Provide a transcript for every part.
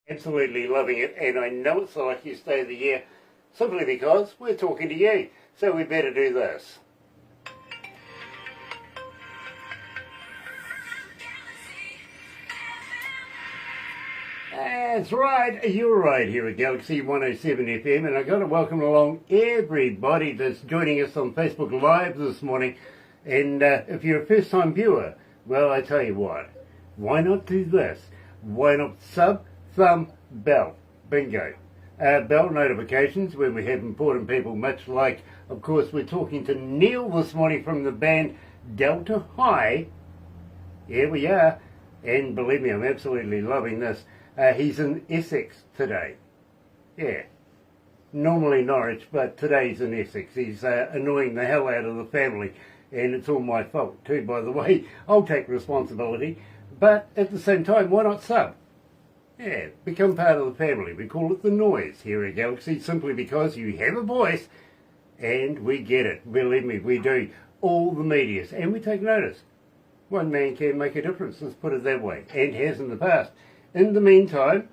Absolutely loving it, and I know it's the luckiest day of the year simply because we're talking to you, so we better do this. That's right, you're right here at galaxy107fm, and I've got to welcome along everybody that's joining us on Facebook Live this morning. And if you're a first time viewer, well, I tell you what, why not do this? Why not sub, thumb, bell? Bingo. Bell notifications when we have important people, much like, of course, we're talking to Neil this morning from the band Delta High. Here we are, and believe me, I'm absolutely loving this. He's in Essex today. Yeah. Normally Norwich, but today's in Essex. He's annoying the hell out of the family, and it's all my fault too, by the way. I'll take responsibility, but at the same time, why not sub? Yeah, become part of the family. We call it the noise here at Galaxy, simply because you have a voice, and we get it. Believe me, we do. All the medias, and we take notice. One man can make a difference, let's put it that way, and has in the past. In the meantime,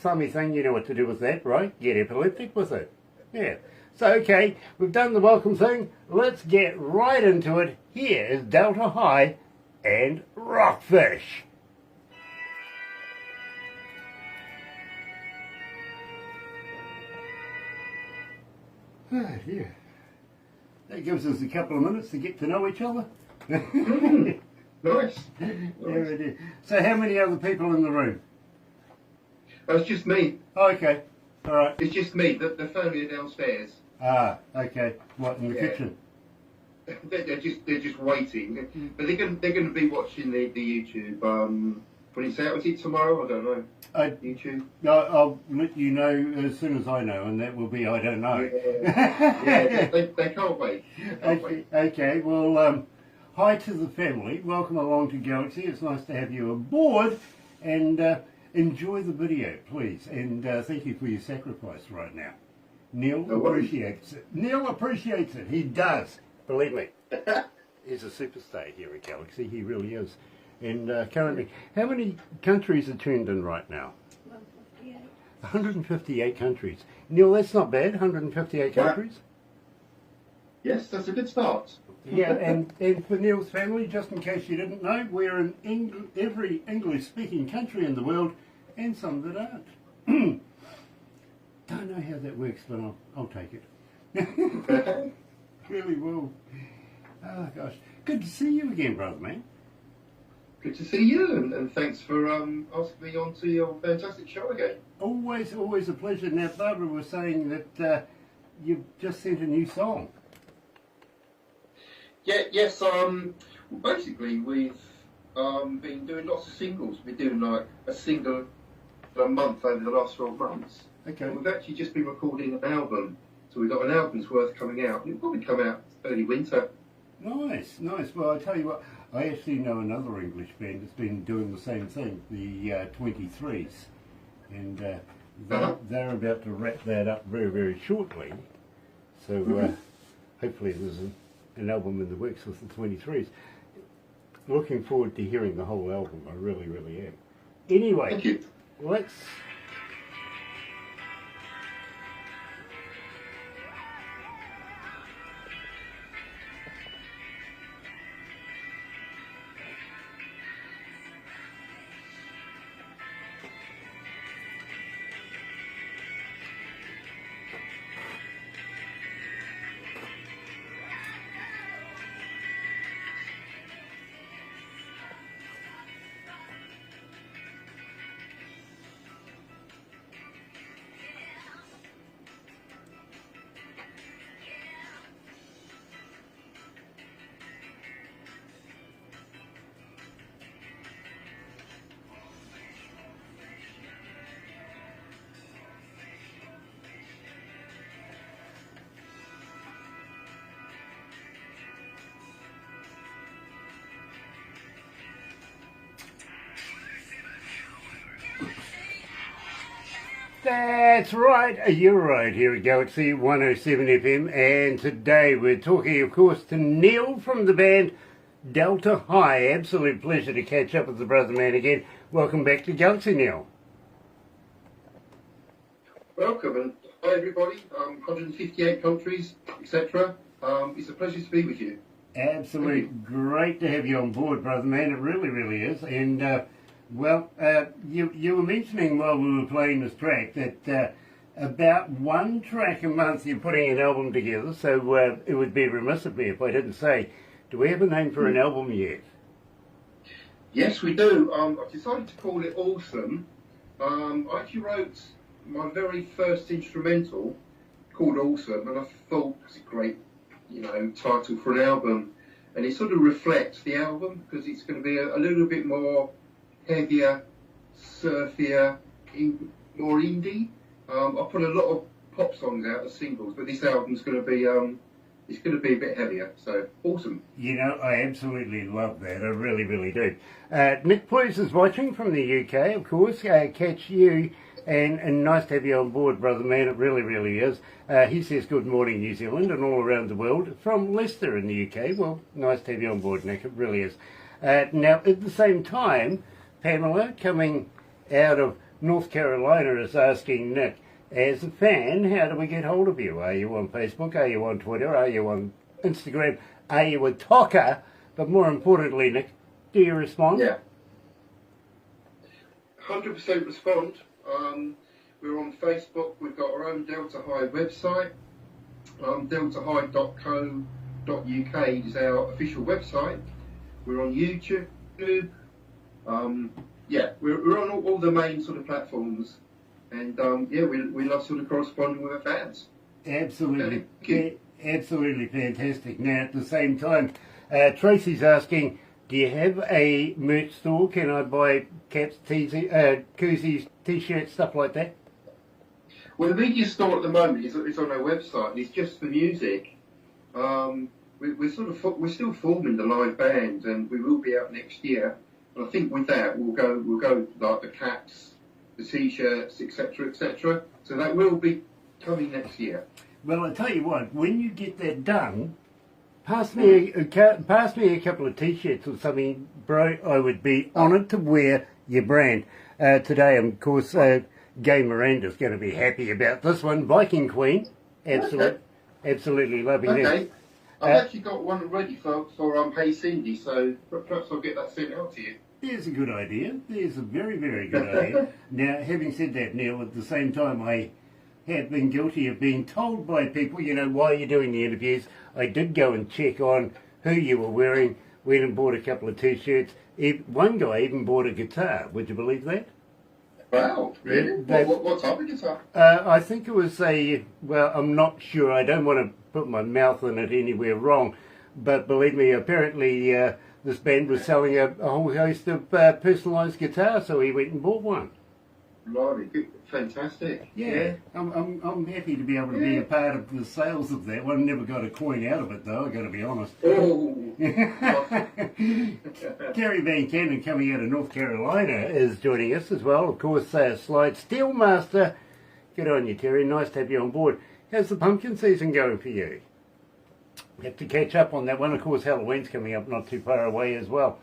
Sammy thing, you know what to do with that, right? Get epileptic with it. Yeah. So, okay, we've done the welcome thing. Let's get right into it. Here is Delta High and Rockfish. Yeah. That gives us a couple of minutes to get to know each other. Nice. There it is. So how many other people in the room? It's just me. Oh, okay. All right. It's just me. The family are downstairs. Ah, okay. What, in the kitchen? They're just waiting. But they're going to be watching the YouTube. When it's out, is it tomorrow? I don't know. YouTube. I'll let you know as soon as I know, and that will be I don't know. Yeah, they can't wait. Okay. Well, hi to the family. Welcome along to Galaxy. It's nice to have you aboard, and enjoy the video, please. And thank you for your sacrifice right now. Neil appreciates it. Neil appreciates it. He does. Believe me. He's a superstar here at Galaxy. He really is. And currently, how many countries are tuned in right now? 158. 158 countries. Neil, that's not bad. 158 countries. Yes, that's a good start. Yeah, and for Neil's family, just in case you didn't know, we're in every English-speaking country in the world, and some that aren't. Don't know how that works, but I'll take it. Really will. Oh, gosh. Good to see you again, brother, man. Good to see you, and thanks for asking me on to your fantastic show again. Always a pleasure. Now, Barbara was saying that you've just sent a new song. Yes. Basically, we've been doing lots of singles. We've been doing like a single a month over the last 12 months. Okay. And we've actually just been recording an album, so we've got an album's worth coming out. It'll probably come out early winter. Nice. Well, I tell you what, I actually know another English band that's been doing the same thing, the 23s, and they're about to wrap that up very, very shortly. So hopefully there's an album in the works with the 23s. Looking forward to hearing the whole album. I really, really am. Anyway, Thank you. let's... That's right, you're right here at Galaxy 107 FM, and today we're talking, of course, to Neil from the band Delta High. Absolute pleasure to catch up with the brother man again. Welcome back to Galaxy, Neil. Welcome, and hi everybody. 158 countries, etc. It's a pleasure to be with you. Absolutely great to have you on board, brother man. It really, really is. And you were mentioning while we were playing this track that about one track a month you're putting an album together. So it would be remiss of me if I didn't say, do we have a name for an album yet? Yes, we do. I've decided to call it Awesome. I actually wrote my very first instrumental called Awesome, and I thought it's a great, title for an album, and it sort of reflects the album because it's going to be a little bit more heavier, surfier, more indie. I put a lot of pop songs out as singles, but this album's going to be it's going to be a bit heavier. So Awesome. I absolutely love that. I really, really do. Nick Plews is watching from the UK, of course. Catch you. And nice to have you on board, brother man. It really, really is. He says good morning, New Zealand, and all around the world from Leicester in the UK. Well, nice to have you on board, Nick. It really is. Now, at the same time, Pamela, coming out of North Carolina, is asking Nick, as a fan, how do we get hold of you? Are you on Facebook? Are you on Twitter? Are you on Instagram? Are you a talker? But more importantly, Nick, do you respond? Yeah. 100% respond. We're on Facebook. We've got our own Delta High website. deltahigh.co.uk is our official website. We're on YouTube. We're on all the main sort of platforms. And we love sort of corresponding with our fans. Absolutely. Absolutely fantastic. Now, at the same time, Tracy's asking, do you have a merch store? Can I buy caps, koozies, t-shirts, stuff like that? Well, the media store at the moment is on our website, and it's just for music. We're still forming the live band, and we will be out next year. And I think with that we'll go like the caps, the t-shirts, etc., etc. So that will be coming next year. Well, I tell you what, when you get that done, pass me a couple of t-shirts or something, bro. I would be honoured to wear your brand. Today, of course, Gay Miranda's going to be happy about this one. Viking Queen, absolutely loving it. Okay. I've actually got one ready for Hey Cindy, so perhaps I'll get that sent out to you. There's a good idea. There's a very, very good idea. Now, having said that, Neil, at the same time, I have been guilty of being told by people, while you're doing the interviews, I did go and check on who you were wearing, went and bought a couple of t-shirts. One guy even bought a guitar. Would you believe that? Wow, really? What type of guitar? I think it was I'm not sure. I don't want to put my mouth in it anywhere wrong. But believe me, apparently this band was selling a whole host of personalised guitars, so he went and bought one. Blimey, good. Fantastic. Yeah. I'm happy to be able to be a part of the sales of that one. Never got a coin out of it, though, I've got to be honest. Oh. Terry Van Cannon, coming out of North Carolina, is joining us as well. Of course, Slide Steelmaster. Good on you, Terry. Nice to have you on board. How's the pumpkin season going for you? We have to catch up on that one. Of course, Halloween's coming up not too far away as well.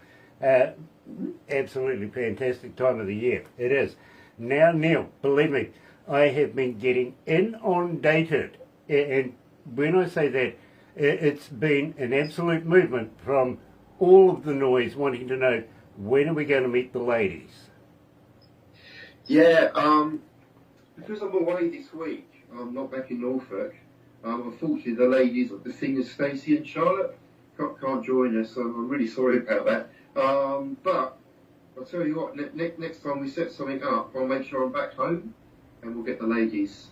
Absolutely fantastic time of the year. It is. Now, Neil, believe me, I have been getting inundated. And when I say that, it's been an absolute movement from all of the noise wanting to know, when are we going to meet the ladies? Yeah, because I'm away this week, I'm not back in Norfolk. Unfortunately, the ladies, the singers Stacey and Charlotte, can't join us, so I'm really sorry about that. But I'll tell you what, next time we set something up, I'll make sure I'm back home, and we'll get the ladies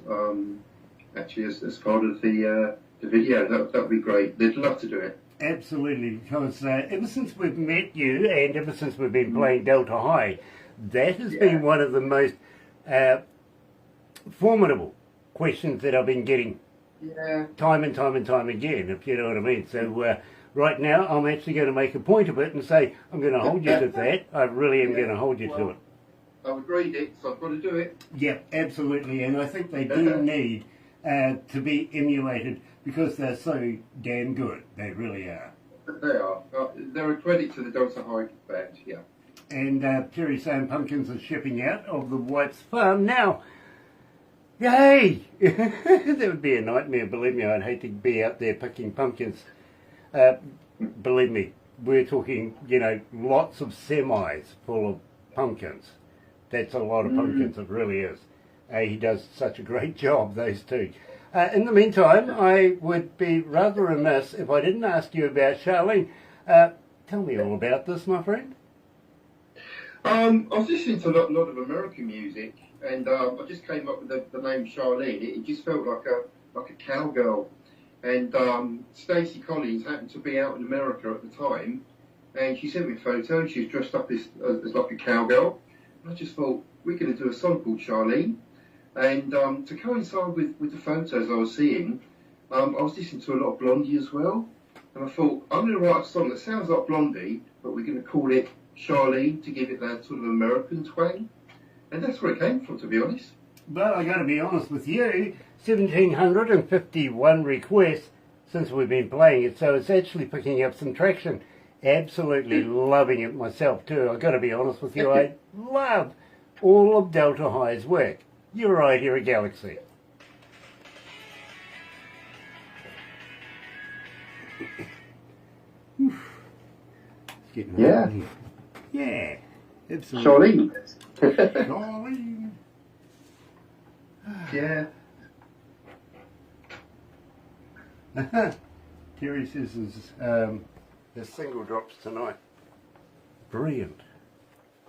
actually as part of the video. That would be great. They'd love to do it. Absolutely, because ever since we've met you, and ever since we've been playing Delta High, that has been one of the most formidable questions that I've been getting time and time and time again, if you know what I mean. So right now, I'm actually going to make a point of it and say, I'm going to hold you to that. I really am going to hold you to it. I've agreed it, so I've got to do it. Yeah, absolutely. And I think they do need to be emulated because they're so damn good. They really are. They are. They're a credit to the Delta High band, yeah. And Terry saying pumpkins are shipping out of the White's Farm. Now, Yay! That would be a nightmare, believe me. I'd hate to be out there picking pumpkins. Believe me, we're talking, lots of semis full of pumpkins. That's a lot of pumpkins, it really is. He does such a great job, those two. In the meantime, I would be rather remiss if I didn't ask you about Charlene. Tell me all about this, my friend. I was listening to a lot of American music, and I just came up with the name Charlene. It just felt like a cowgirl. And Stacey Collins happened to be out in America at the time, and she sent me a photo. She was dressed up as like a cowgirl. And I just thought, we're going to do a song called Charlene. And to coincide with the photos I was seeing, I was listening to a lot of Blondie as well. And I thought, I'm going to write a song that sounds like Blondie, but we're going to call it Charlene to give it that sort of American twang. And that's where it came from, to be honest. Well, I got to be honest with you, 1,751 requests since we've been playing it, so it's actually picking up some traction. Absolutely loving it myself too. I got to be honest with you, I love all of Delta High's work. You're right here at Galaxy. It's getting hot in here. Yeah, absolutely. Charlene. Charlene. Yeah. Terry says there's single drops tonight. Brilliant.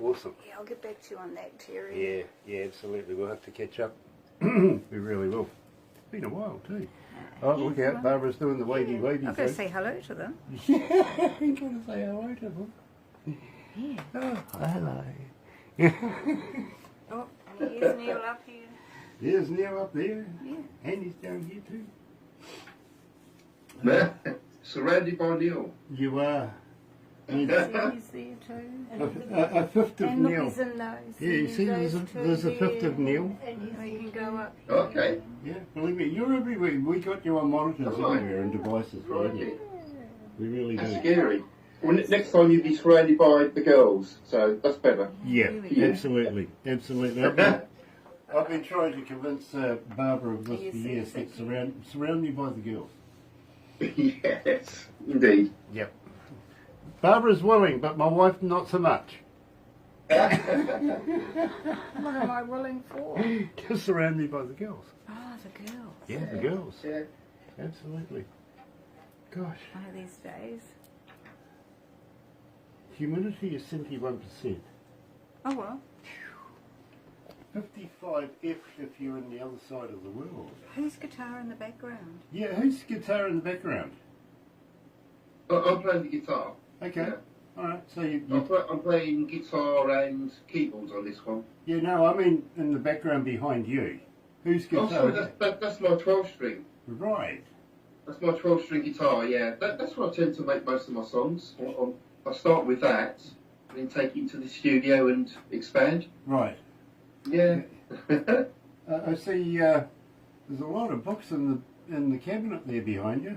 Awesome. Yeah, I'll get back to you on that, Terry. Yeah, absolutely. We'll have to catch up. We really will. It's been a while too. Oh, look out, Barbara's doing the wavy wavy I've got to say hello to them. Yeah, you've got to say hello to them. Yeah. Oh, hello. Oh, and here's Neil up here. There's Neil up there. Yeah. And he's down here too. Surrounded by Neil. You are. He's there too. A fifth of And look, Neil. he's in those. Yeah, you see, there's a fifth of Neil. Oh, you can go up. Okay. Yeah, believe me, you're everywhere. We got you on monitors everywhere and devices. Right. We really That's do. scary. Well, next time you'll be surrounded by the girls, so that's better. Yeah, Yeah. absolutely. I've been trying to convince Barbara of this for years that surround me by the girls. Yes, indeed. Yep. Barbara's willing, but my wife not so much. What am I willing for? Just surround me by the girls. Oh, the girls. Yeah, the girls. Yeah. Absolutely. Gosh. One of these days. Humidity is 71%. Oh, well. 55 if you're in the other side of the world. Whose guitar in the background? Yeah, whose guitar in the background? I'm playing the guitar. Okay. Yeah. Alright, so you I'm playing guitar and keyboards on this one. yeah, no, I mean in the background behind you. Whose guitar? Oh, sorry, that's my 12-string. Right. That's my 12-string guitar, yeah. That's where I tend to make most of my songs. I start with that, and then take it into the studio and expand. Right. Yeah. I see there's a lot of books in the cabinet there behind you.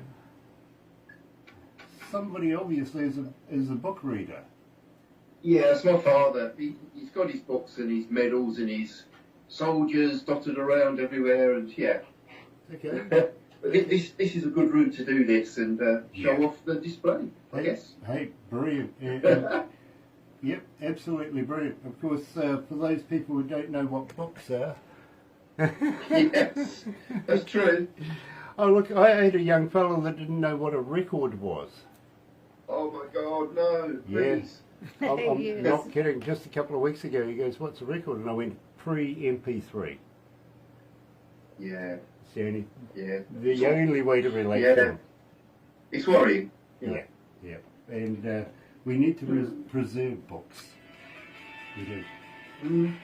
Somebody obviously is a book reader. Yeah, it's my father. He's got his books and his medals and his soldiers dotted around everywhere, and yeah. Okay. This is a good route to do this and show off the display, I guess. Hey, brilliant. Yep, absolutely brilliant. Of course, for those people who don't know what books are. Yes, that's true. Oh, look, I had a young fellow that didn't know what a record was. Oh my God, no, please. I'm Yes. not kidding. Just a couple of weeks ago, he goes, "What's a record?" And I went, "Pre-MP3." Yeah, It's the yeah. only way to relate Yeah. to him. It's worrying. Yeah. And we need to preserve books. We do. Mm.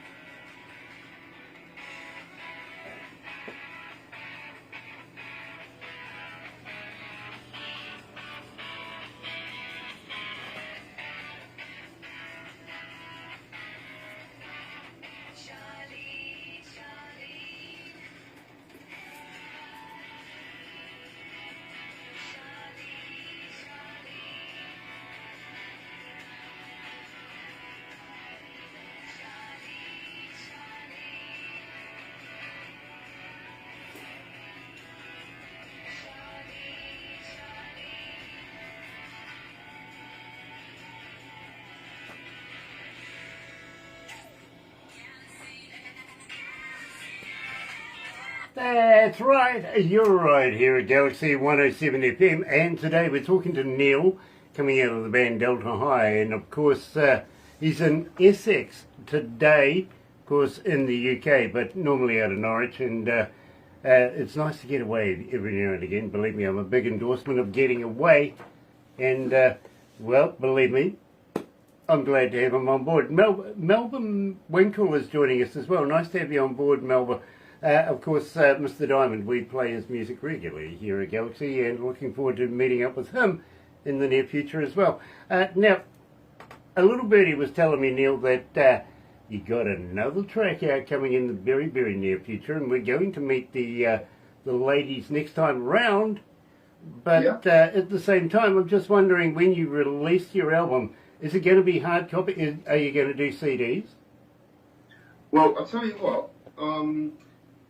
That's right, you're right here at Galaxy 107 FM, and today we're talking to Neil, coming out of the band Delta High, and of course he's in Essex today, of course in the UK, but normally out of Norwich, and it's nice to get away every now and again. Believe me, I'm a big endorsement of getting away, and well, believe me, I'm glad to have him on board. Melbourne Winkle is joining us as well. Nice to have you on board, Melbourne. Of course, Mr. Diamond, we play his music regularly here at Galaxy, and looking forward to meeting up with him in the near future as well. Now, a little birdie was telling me, Neil, that you got another track out coming in the very, very near future, and we're going to meet the ladies next time round. But at the same time, I'm just wondering, when you release your album, is it going to be hard copy? Are you going to do CDs? Well, I'll tell you what,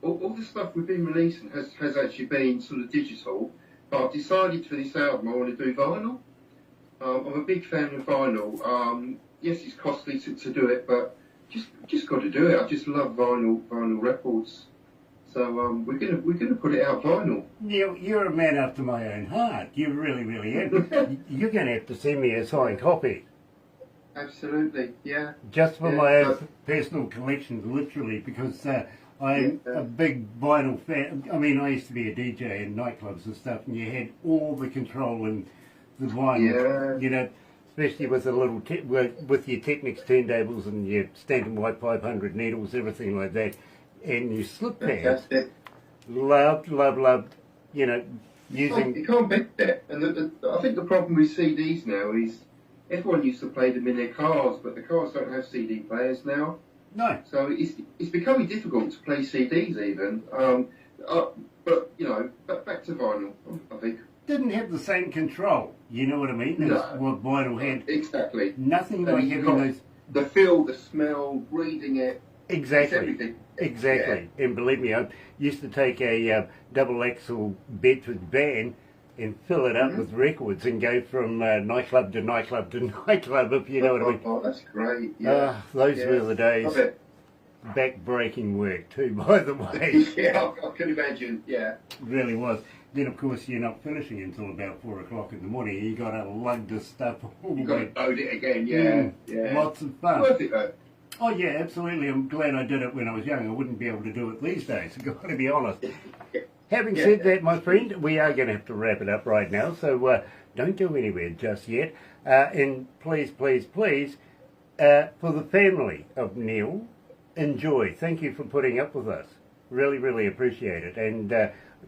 all the stuff we've been releasing has actually been sort of digital, but I've decided for this album I want to do vinyl. I'm a big fan of vinyl. Yes, it's costly to do it, but just got to do it. I just love vinyl records. So we're gonna put it out vinyl. Neil, you're a man after my own heart. You really, really am. You're going to have to send me a signed copy. Absolutely, yeah. Just for my own personal collection, literally, because I'm a big vinyl fan. I mean, I used to be a DJ in nightclubs and stuff, and you had all the control in the vinyl, you know, especially with the little with your Technics turntables and your Stanton White 500 needles, everything like that, and your slip pads. Loved, you know, using. You can't beat that. And I think the problem with CDs now is everyone used to play them in their cars, but the cars don't have CD players now. No. So it's becoming difficult to play CDs even. But you know, back to vinyl, I think. Didn't have the same control, you know what I mean? No. As what vinyl had. Exactly. Nothing like having those. The feel, the smell, reading it. Exactly. Everything. Exactly. Yeah. And believe me, I used to take a double axle Bedford van and fill it up with records and go from nightclub to nightclub to nightclub, if you know what I mean. Oh, that's great. Yeah. Those were the days. Back-breaking work too, by the way. Yeah, I can imagine, yeah. Really was. Then, of course, you're not finishing until about 4 o'clock in the morning. You got to lug this stuff all the way. Got to load it again, yeah. Lots of fun. Worth it, though. Oh, yeah, absolutely. I'm glad I did it when I was young. I wouldn't be able to do it these days, I've got to be honest. Having said that, my friend, we are going to have to wrap it up right now, so don't go anywhere just yet. And please, please, please, for the family of Neil, enjoy. Thank you for putting up with us. Really, really appreciate it. And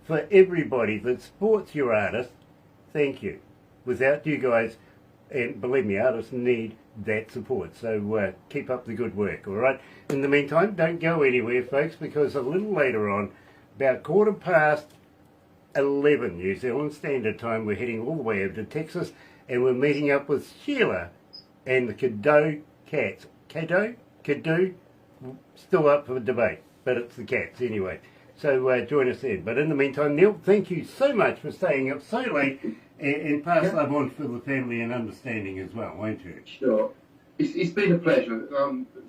for everybody that supports your artist, thank you. Without you guys, and believe me, artists need that support. So keep up the good work, all right? In the meantime, don't go anywhere, folks, because a little later on, about 11:15 New Zealand Standard Time, we're heading all the way over to Texas, and we're meeting up with Sheila and the Caddo Cats. Caddo, still up for debate, but it's the Cats anyway. So join us then. But in the meantime, Neil, thank you so much for staying up so late, and pass love on for the family and understanding as well, won't you? Sure. It's been a pleasure.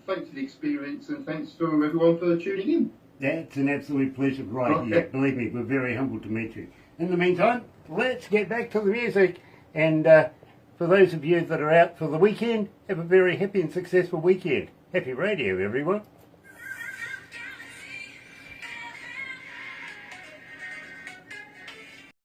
Thanks for the experience, and thanks to everyone for tuning in. That's an absolute pleasure right here. Believe me, we're very humbled to meet you. In the meantime, let's get back to the music. And for those of you that are out for the weekend, have a very happy and successful weekend. Happy radio, everyone.